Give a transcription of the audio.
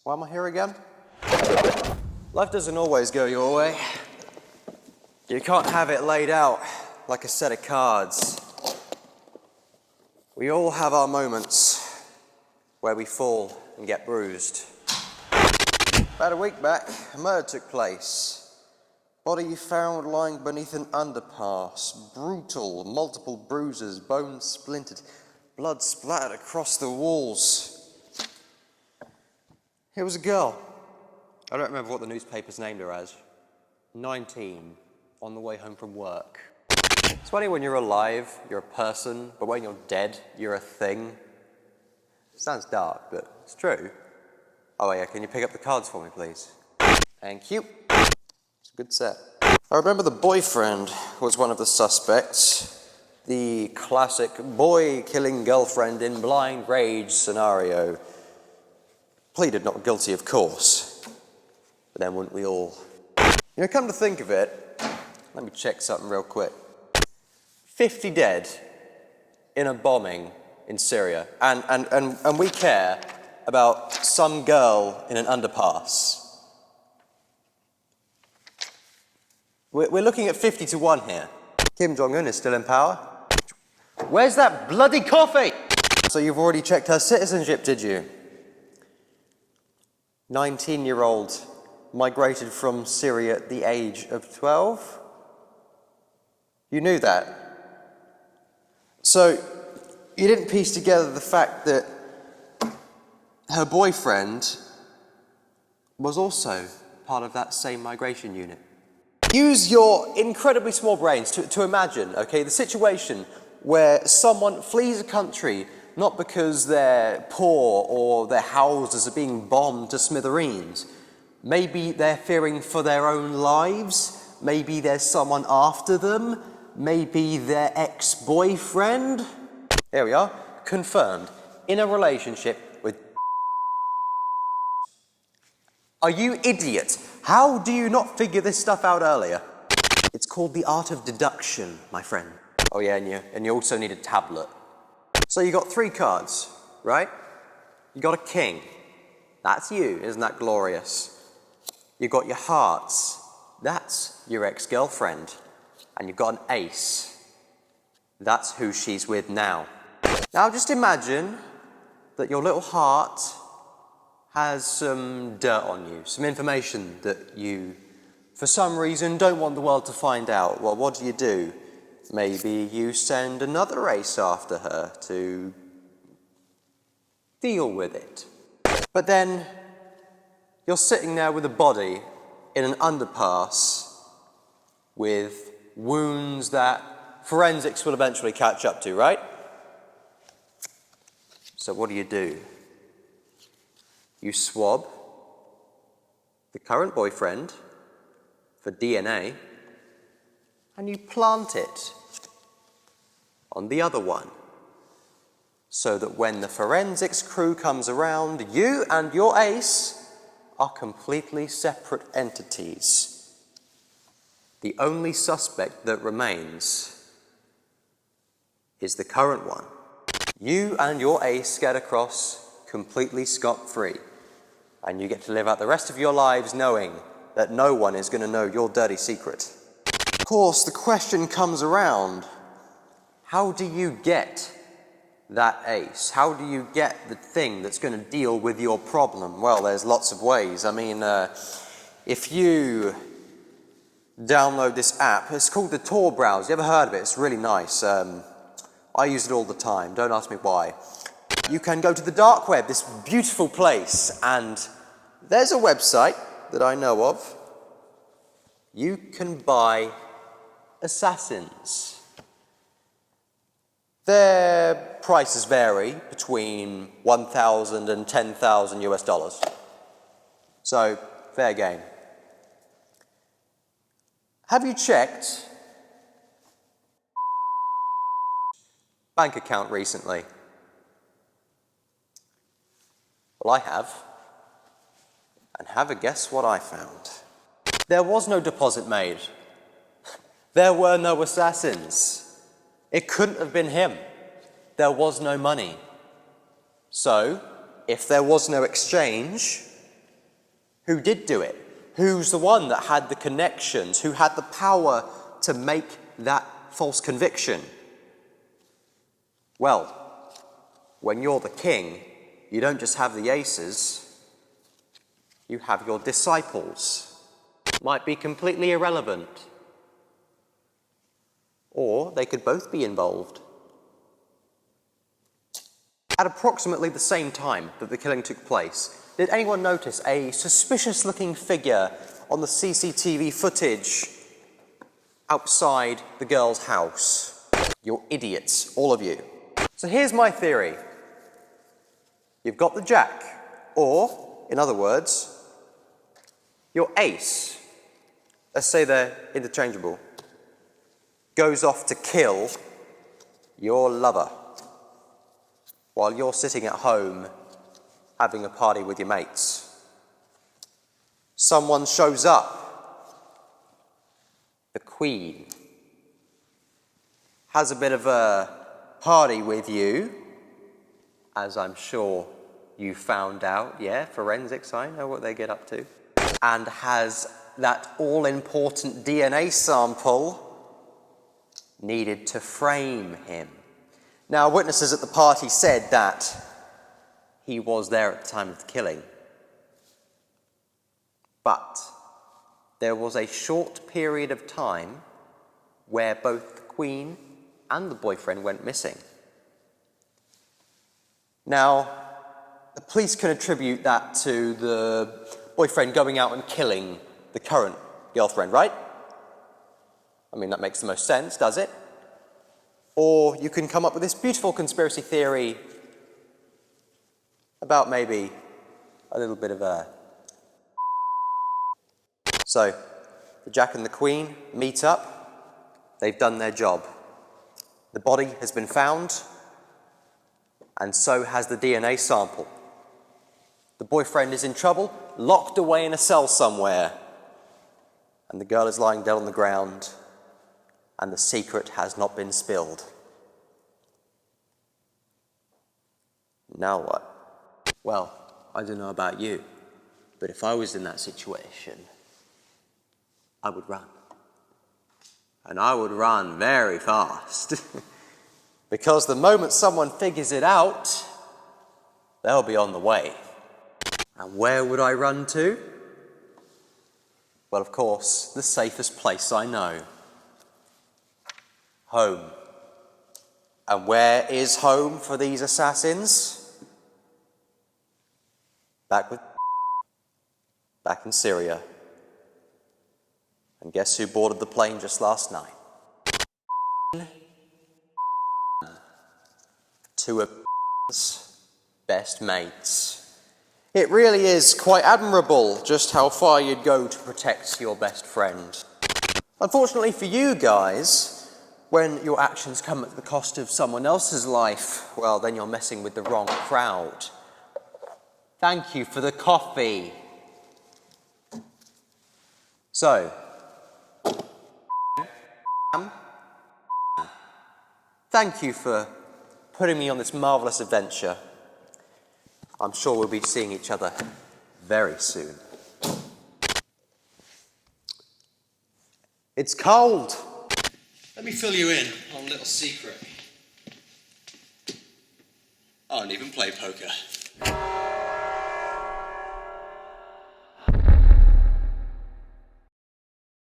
Why am I here again? Life doesn't always go your way. You can't have it laid out like a set of cards. We all have our moments where we fall and get bruised. About a week back, a murder took place. Body found lying beneath an underpass. Brutal, multiple bruises, bones splintered, blood splattered across the walls. It was a girl. I don't remember what the newspapers named her as. 19, on the way home from work. It's funny when you're alive, you're a person, but when you're dead, you're a thing. It sounds dark, but it's true. Oh yeah, can you pick up the cards for me, please? Thank you. It's a good set. I remember the boyfriend was one of the suspects. The classic boy killing girlfriend in blind rage scenario. Pleaded not guilty, of course. But then wouldn't we all? You know, come to think of it, let me check something real quick. 50 dead in a bombing in Syria, and we care about some girl in an underpass. We're looking at 50 to 1 here. Kim Jong-un is still in power. Where's that bloody coffee? So you've already checked her citizenship, did you? 19-year-old migrated from Syria at the age of 12? You knew that? So you didn't piece together the fact that her boyfriend was also part of that same migration unit. Use your incredibly small brains to imagine, okay, the situation where someone flees a country not because they're poor or their houses are being bombed to smithereens. Maybe they're fearing for their own lives. Maybe there's someone after them. Maybe their ex-boyfriend. There we are, confirmed. In a relationship with... Are you idiot? How do you not figure this stuff out earlier? It's called the art of deduction, my friend. Oh yeah, and you also need a tablet. So you got 3 cards, right? You got a king. That's you, isn't that glorious? You got your hearts. That's your ex-girlfriend. And you've got an ace. That's who she's with now. Now just imagine that your little heart has some dirt on you, some information that you, for some reason, don't want the world to find out. Well, what do? Maybe you send another ace after her to deal with it. But then you're sitting there with a body in an underpass with wounds that forensics will eventually catch up to, right? So what do? You swab the current boyfriend for DNA and you plant it on the other one so that when the forensics crew comes around, you and your ace are completely separate entities. The only suspect that remains is the current one. You and your ace get across completely scot-free, and you get to live out the rest of your lives knowing that no one is going to know your dirty secret. Of course, the question comes around, how do you get that ace? How do you get the thing that's going to deal with your problem? Well, there's lots of ways. I mean, if you download this app, it's called the Tor browser. You ever heard of it? It's really nice. I use it all the time. Don't ask me why. You can go to the dark web, this beautiful place, and there's a website that I know of. You can buy assassins. Their prices vary between 1,000 and 10,000 US dollars. So, fair game. Have you checked bank account recently? Well, I have. And have a guess what I found. There was no deposit made. There were no assassins. It couldn't have been him. There was no money. So, if there was no exchange, Who did do it? Who's the one that had the connections? Who had the power to make that false conviction? Well, when you're the king, you don't just have the aces, you have your disciples. Might be completely irrelevant. Or they could both be involved. At approximately the same time that the killing took place, did anyone notice a suspicious-looking figure on the CCTV footage outside the girl's house? You're idiots, all of you. So here's my theory. You've got the jack, or, in other words, your ace, let's say they're interchangeable, goes off to kill your lover while you're sitting at home having a party with your mates. Someone shows up. The Queen has a bit of a party with you, as I'm sure you found out, yeah, forensics, I know what they get up to, and has that all-important DNA sample needed to frame him. Now, witnesses at the party said that he was there at the time of the killing. But there was a short period of time where both the Queen and the boyfriend went missing. Now, the police can attribute that to the boyfriend going out and killing the current girlfriend, right? I mean, that makes the most sense, does it? Or you can come up with this beautiful conspiracy theory about maybe a little bit of a... So, the Jack and the Queen meet up. They've done their job. The body has been found, and so has the DNA sample. The boyfriend is in trouble, locked away in a cell somewhere, and the girl is lying dead on the ground, and the secret has not been spilled. Now what? Well, I don't know about you, but if I was in that situation, I would run. And I would run very fast. Because the moment someone figures it out, they'll be on the way. And where would I run to? Well, of course, the safest place I know. Home. And where is home for these assassins? Back in Syria. And guess who boarded the plane just last night? Two of best mates. It really is quite admirable just how far you'd go to protect your best friend. Unfortunately for you guys, when your actions come at the cost of someone else's life, well, then you're messing with the wrong crowd. Thank you for the coffee. So, thank you for putting me on this marvelous adventure. I'm sure we'll be seeing each other very soon. It's cold. Let me fill you in on a little secret. I don't even play poker.